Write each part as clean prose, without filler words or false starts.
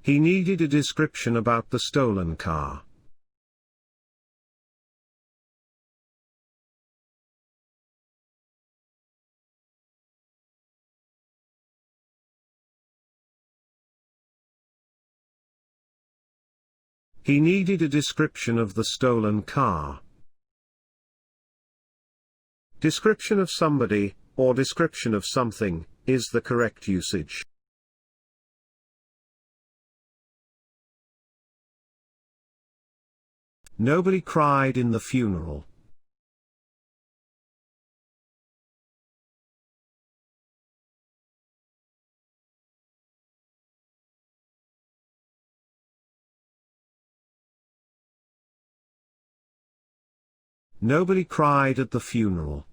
He needed a description about the stolen car. He needed a description of the stolen car. Description of somebody, or description of something, is the correct usage. Nobody cried in the funeral. Nobody cried at the funeral.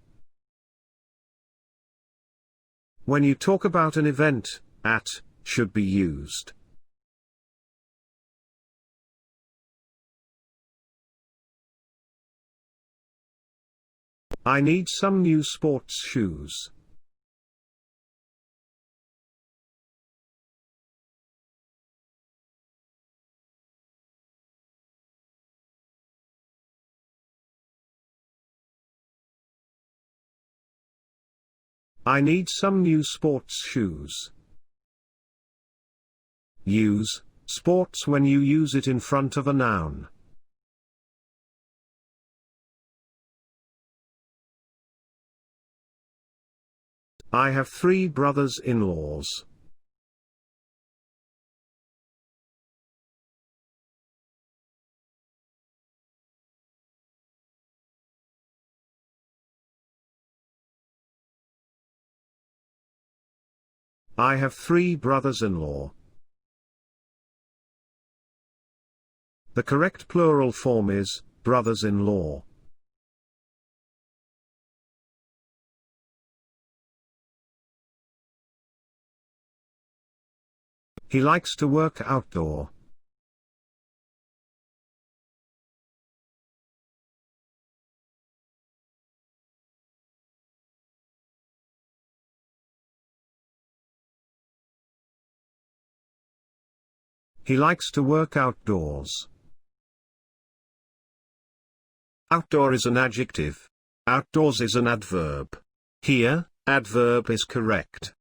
When you talk about an event, at should be used. I need some new sports shoes. I need some new sports shoes. Use sports when you use it in front of a noun. I have 3 brothers-in-laws. I have 3 brothers-in-law. The correct plural form is brothers-in-law. He likes to work outdoor. He likes to work outdoors. Outdoor is an adjective. Outdoors is an adverb. Here, adverb is correct.